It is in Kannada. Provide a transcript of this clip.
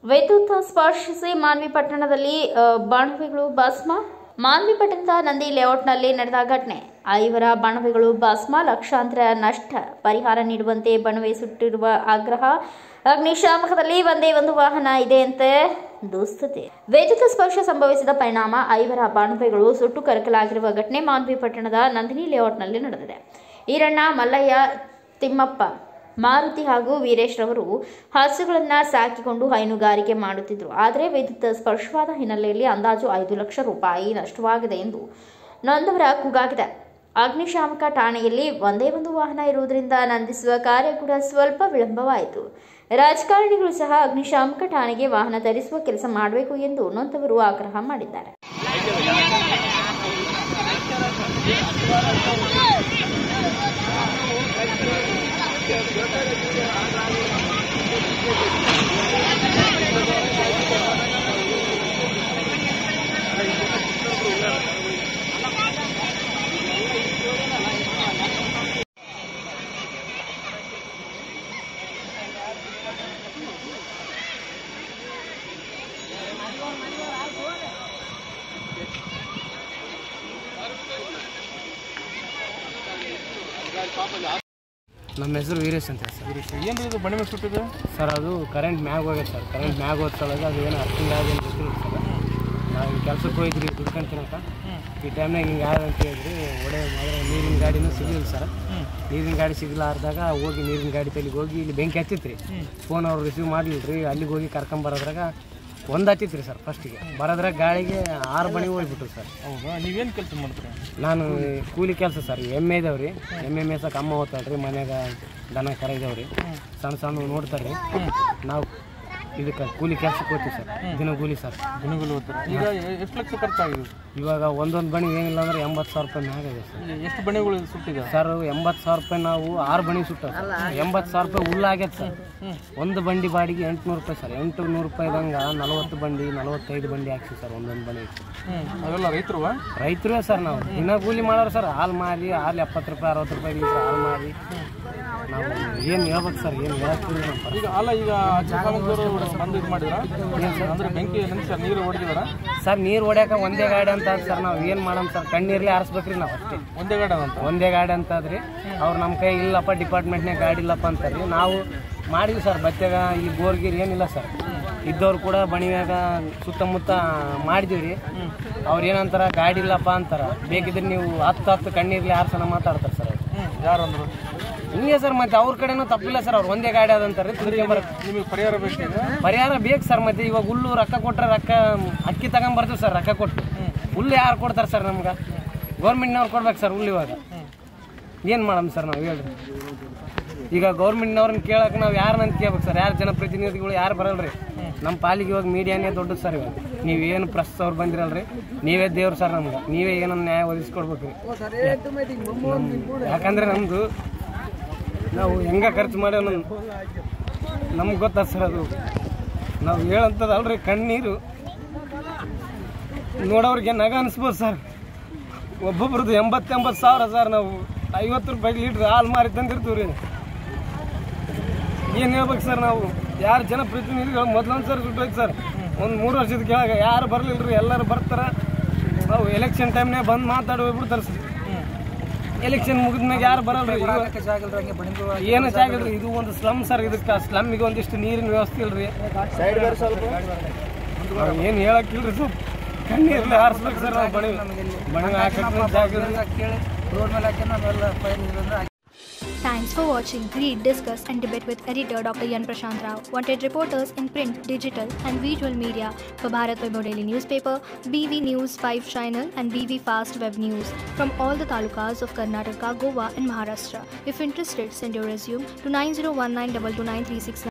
ವಿದ್ಯುತ್ ಸ್ಪರ್ಶಿಸಿ ಮಾನ್ವಿ ಪಟ್ಟಣದಲ್ಲಿ ಬಾಣವೆಗಳು ಭಸ್ಮ. ಮಾನ್ವಿ ಪಟ್ಟಣದ ನಂದಿ ಲೇಔಟ್ನಲ್ಲಿ ನಡೆದ ಘಟನೆ. 5 ಬಾಣವೆಗಳು ಭಸ್ಮ, ಲಕ್ಷಾಂತರ ನಷ್ಟ ಪರಿಹಾರ ನೀಡುವಂತೆ ಬಣವೆ ಸುಟ್ಟಿರುವ ಆಗ್ರಹ. ಅಗ್ನಿಶಾಮಕದಲ್ಲಿ ಒಂದೇ ಒಂದು ವಾಹನ ಇದೆ ಅಂತ ದುಸ್ಥಿತಿ. ವಿದ್ಯುತ್ ಸ್ಪರ್ಶ ಸಂಭವಿಸಿದ ಪರಿಣಾಮ 5 ಬಾಣವೆಗಳು ಸುಟ್ಟು ಕರಕಲಾಗಿರುವ ಘಟನೆ ಮಾನ್ವಿ ಪಟ್ಟಣದ ನಂದಿನಿ ಲೇಔಟ್ನಲ್ಲಿ ನಡೆದಿದೆ. ಈರಣ್ಣ, ಮಲ್ಲಯ್ಯ, ತಿಮ್ಮಪ್ಪ, ಮಾರುತಿ ಹಾಗೂ ವೀರೇಶ್ ರವರು ಹಸುಗಳನ್ನು ಸಾಕಿಕೊಂಡು ಹೈನುಗಾರಿಕೆ ಮಾಡುತ್ತಿದ್ದರು. ಆದರೆ ವಿದ್ಯುತ್ ಸ್ಪರ್ಶವಾದ ಹಿನ್ನೆಲೆಯಲ್ಲಿ ಅಂದಾಜು 5 ಲಕ್ಷ ರೂಪಾಯಿ ನಷ್ಟವಾಗಿದೆ ಎಂದು ನೊಂದವರ ಕೂಗಾಗಿದೆ. ಅಗ್ನಿಶಾಮಕ ಠಾಣೆಯಲ್ಲಿ ಒಂದೇ ಒಂದು ವಾಹನ ಇರುವುದರಿಂದ ನಂದಿಸುವ ಕಾರ್ಯ ಕೂಡ ಸ್ವಲ್ಪ ವಿಳಂಬವಾಯಿತು. ರಾಜಕಾರಣಿಗಳು ಸಹ ಅಗ್ನಿಶಾಮಕ ಠಾಣೆಗೆ ವಾಹನ ತರಿಸುವ ಕೆಲಸ ಮಾಡಬೇಕು ಎಂದು ನೊಂದವರು ಆಗ್ರಹ ಮಾಡಿದ್ದಾರೆ. ನಮ್ಮ ಹೆಸರು ವೀರೇಶ್ ಅಂತ ಸರ್. ಏನು ಇದು ಬಣ್ಣೆ ಮೇಲೆ ಸುಟ್ಟಿದೆ ಸರ್? ಅದು ಕರೆಂಟ್ ಮ್ಯಾಗ ಹೋಗ್ಯದ ಸರ್. ಕರೆಂಟ್ ಮ್ಯಾಗ ಹೋದ ಸಲಗ ಅದು ಏನು ಅರ್ಥಿಂಗ್ ಆಗೋದು ಗೊತ್ತಿಲ್ಲ ಸರ್. ನಾವು ಕೆಲ್ಸಕ್ಕೆ ಹೋಗಿದ್ರಿ ದುಡ್ಕೊಂತಿನಕ ಈ ಟೈಮ್ನಾಗ ಹಿಂಗೆ ಯಾರು ಅಂತ ಹೇಳಿದ್ರಿ ನೀರಿನ ಗಾಡಿನೂ ಸಿಗಲಿಲ್ಲ ಸರ್. ನೀರಿನ ಗಾಡಿ ಸಿಗಲಾರ್ದಾಗ ಹೋಗಿ ನೀರಿನ ಗಾಡಿ ತಲೆಗೆ ಹೋಗಿ ಇಲ್ಲಿ ಬೆಂಕಿ ಹತ್ತಿತ್ರಿ. ಫೋನ್ ಅವ್ರು ರಿಸೀವ್ ಮಾಡಲಿಲ್ಲ ರೀ. ಅಲ್ಲಿಗೆ ಹೋಗಿ ಕರ್ಕೊಂಬರೋದ್ರಾಗ ಒಂದು ಹತ್ತಿತ್ರಿ ಸರ್. ಫಸ್ಟಿಗೆ ಬರೋದ್ರಾಗ ಗಾಳಿಗೆ 6 ಬಣಿ ಹೋಗ್ಬಿಟ್ರು ಸರ್. ಹೌದಾ? ನೀವೇನು ಕೆಲಸ ಮಾಡ್ತೀರಿ? ನಾನು ಕೂಲಿ ಕೆಲಸ ಸರ್. ಎಮ್ಮೆ ಇದಾವ್ರಿ. ಎಮ್ಮೆ ಮೇಸಕ್ಕೆ ಅಮ್ಮ ಹೋಗ್ತಾಳ್ರಿ. ಮನ್ಯಾಗ ದನ ಕರ ಇದಾವ್ರಿ. ಸಣ್ಣ ಸಣ್ಣ ನೋಡ್ತಾರೆ. ನಾವು ಇದಕ್ಕೆ ಕೂಲಿ ಕೆಲಸಕ್ಕೆ ಹೋಗ್ತೀವಿ ಸರ್. ದಿನಗೂಲಿ ಸರ್. ದಿನಗೂಲಿ ಹೋಗ್ತಾರೆ. ಈಗ ಎಷ್ಟು ಲಕ್ಷ ಖರ್ಚಾಗಿದೆ? ಇವಾಗ ಒಂದೊಂದು ಬಣಿ ಏನಿಲ್ಲ ಅಂದ್ರೆ 80,000 ರೂಪಾಯಿ ಮ್ಯಾಗ ಇದೆ ಸರ್. ಎಷ್ಟು ಬಣೆಗಳು ಸುಟ್ಟಿದೆ ಸರ್? 80,000 ರೂಪಾಯಿ ನಾವು 6 ಬಣಿ ಸುಟ್ಟ. 80,000 ರೂಪಾಯಿ ಹುಲ್ಲಾಗ್ಯದ ಸರ್. ಒಂದು ಬಂಡಿ ಬಾಡಿಗೆ 800 ರೂಪಾಯಿ ಸರ್. 800 ರೂಪಾಯಿದಂಗೆ 40 ಬಂಡಿ 45 ಬಂಡಿ ಹಾಕ್ತೀವಿ ಸರ್ ಒಂದೊಂದು ಬಣಿ. ಅವೆಲ್ಲ ರೈತರು ಸರ್. ನಾವು ದಿನಗೂಲಿ ಮಾಡೋರು ಸರ್. ಹಾಲು ಮಾರಿ ಹಾಲು 70 ರೂಪಾಯಿ 60 ರೂಪಾಯಿ ಲೀಟ್ರ್ ಹಾಲು ಮಾರಿ ನಾವು ಏನು ಹೇಳ್ಬೇಕು ಸರ್? ಏನು ಹೇಳ್ತೀವಿ ಈಗ ಅಲ್ಲ. ಈಗ ಬಂದು ಇದು ಮಾಡಿದ್ರ ಅಂದ್ರೆ ಬೆಂಕಿ ಸರ್ ನೀರು ಹೊಡೆದಿದಾರ ಸರ್? ನೀರು ಹೊಡ್ಯಾಕ ಒಂದೇ ಗಾಡಿ ಅಂತ ಸರ್. ನಾವು ಏನು ಮಾಡೋಣ ಸರ್? ಕಣ್ಣೀರ್ಲಿ ಆರಿಸ್ಬೇಕ್ರಿ ನಾವು ಅಷ್ಟೇ. ಒಂದೇ ಗಾಡಿ ಅಂತ ಅದ್ರಿ. ಅವ್ರು ನಮ್ಮ ಕೈ ಇಲ್ಲಪ್ಪ ಡಿಪಾರ್ಟ್ಮೆಂಟ್ನಾಗ ಗಾಡಿ ಇಲ್ಲಪ್ಪ ಅಂತಾರ್ರಿ. ನಾವು ಮಾಡಿದ್ವಿ ಸರ್. ಬಚ್ಚಾಗ ಈ ಬೋರ್ಗೀರ್ ಏನಿಲ್ಲ ಸರ್. ಇದ್ದವ್ರು ಕೂಡ ಬಣಿವ್ಯಾಗ ಸುತ್ತಮುತ್ತ ಮಾಡಿದೀವಿ ರೀ. ಅವ್ರು ಏನಂತಾರ, ಗಾಡಿ ಇಲ್ಲಪ್ಪ ಅಂತಾರ. ಬೇಕಿದ್ರೆ ನೀವು 10 ಕಣ್ಣೀರ್ಲಿ ಆರ್ಸನ ಮಾತಾಡ್ತಾರೆ ಸರ್. ಯಾರು ಅಂದ್ರು? ಹಿಂಗೆ ಸರ್. ಮತ್ತೆ ಅವ್ರ ಕಡೆನೂ ತಪ್ಪಿಲ್ಲ ಸರ್. ಅವ್ರು ಒಂದೇ ಗಾಡಿ ಅದಂತಾರೆ. ನಿಮಗೆ ಪರಿಹಾರ ಬೇಕು? ಪರಿಹಾರ ಬೇಕು ಸರ್. ಮತ್ತೆ ಇವಾಗ ಹುಲ್ಲು ರೊಕ್ಕ ಕೊಟ್ಟರೆ ಅಕ್ಕಿ ತಗೊಂಬರ್ತೀವಿ ಸರ್. ರೊಕ್ಕ ಕೊಟ್ಟು ಹುಲ್ಲು ಯಾರು ಕೊಡ್ತಾರೆ ಸರ್? ನಮ್ಗೆ ಗೌರ್ಮೆಂಟ್ನವ್ರು ಕೊಡ್ಬೇಕು ಸರ್ ಹುಲ್ಲು. ಇವಾಗ ಏನು ಮಾಡಮ್ ಸರ್ ನಾವು ಹೇಳ್ರಿ? ಈಗ ಗೌರ್ಮೆಂಟ್ನವ್ರನ್ನ ಕೇಳಕ್ಕೆ ನಾವು ಯಾರನ್ನ ಕೇಳ್ಬೇಕು ಸರ್? ಯಾರು ಜನಪ್ರತಿನಿಧಿಗಳು ಯಾರು ಬರಲ್ರಿ ನಮ್ಮ ಪಾಲಿಗೆ. ಇವಾಗ ಮೀಡಿಯಾನೇ ದೊಡ್ಡದು ಸರ್. ಇವಾಗ ನೀವೇನು ಪ್ರೆಸ್ ಅವ್ರು ಬಂದಿರಲ್ರಿ. ನೀವೇ ದೇವ್ರು ಸರ್ ನಮ್ಗೆ. ನೀವೇ ಏನನ್ನ ನ್ಯಾಯ ಒದಗಿಸ್ಕೊಡ್ಬೇಕು. ಯಾಕಂದ್ರೆ ನಮ್ಮದು ನಾವು ಹೆಂಗೆ ಖರ್ಚು ಮಾಡ್ಯೋ ನಮ್ಗೆ ಗೊತ್ತದ ಸರ್. ಅದು ನಾವು ಹೇಳಂಥದ್ದಲ್ರಿ. ಕಣ್ಣೀರು ನೋಡೋರಿಗೆ ನಗ ಅನಿಸ್ಬೋದು ಸರ್. ಒಬ್ಬೊಬ್ರದ್ದು 80 ಸಾವಿರ ಸರ್. ನಾವು 50 ರೂಪಾಯಿ ಲೀಟ್ರ್ ಹಾಲು ಮಾರಿ ತಂದಿರ್ತೀವಿ ರೀ. ಏನು ಹೇಳ್ಬೇಕು ಸರ್? ನಾವು ಯಾರು ಜನಪ್ರತಿನಿಧಿಗಳು ಮೊದಲೊಂದು ಸರಿ ಸುಟ್ಟೋಯ್ತು ಸರ್. ಒಂದು 3 ವರ್ಷದ ಕೆಳಗೆ ಯಾರು ಬರಲಿಲ್ಲ ರೀ. ಎಲ್ಲರೂ ಬರ್ತಾರೆ. ನಾವು ಎಲೆಕ್ಷನ್ ಟೈಮ್ನಾಗ ಬಂದು ಮಾತಾಡಿ ಹೋಗ್ಬಿಡ್ತಾರೆ ಸರ್. ಎಲೆಕ್ಷನ್ ಮುಗಿದ್ಮ್ಯಾಗ ಯಾರು ಬರಲ್ರಿ. ಏನು ಜಾಗಲ್ರಿ. ಇದು ಒಂದು ಸ್ಲಮ್ ಸರ್. ಇದಕ್ಕೆ ಸ್ಲಮ್ಮಿಗೆ ಒಂದಿಷ್ಟು ನೀರಿನ ವ್ಯವಸ್ಥೆ ಇಲ್ರಿ. ಏನು ಹೇಳಕ್ಕಿಲ್ರಿ ಸರ್. ಕಣ್ಣೀರ್ಲಿ ಹಾರಿಸ್ಬೇಕು ಸರ್. ನಾವು ಬಣಿ ಹಾಕಕ್ಕೆ ಜಾಗ ರೋಡ್ ಮೇಲೆ ಹಾಕಿ ನಾವೆಲ್ಲ. Thanks for watching. Read, discuss and debate with editor Dr. Yan Prashant Rao. Wanted reporters in print, digital and visual media for Bharat Vaibhav Daily Newspaper, BV News 5 Channel and BV Fast Web News from all the talukas of Karnataka, Goa and Maharashtra. If interested, send your resume to 9019229369.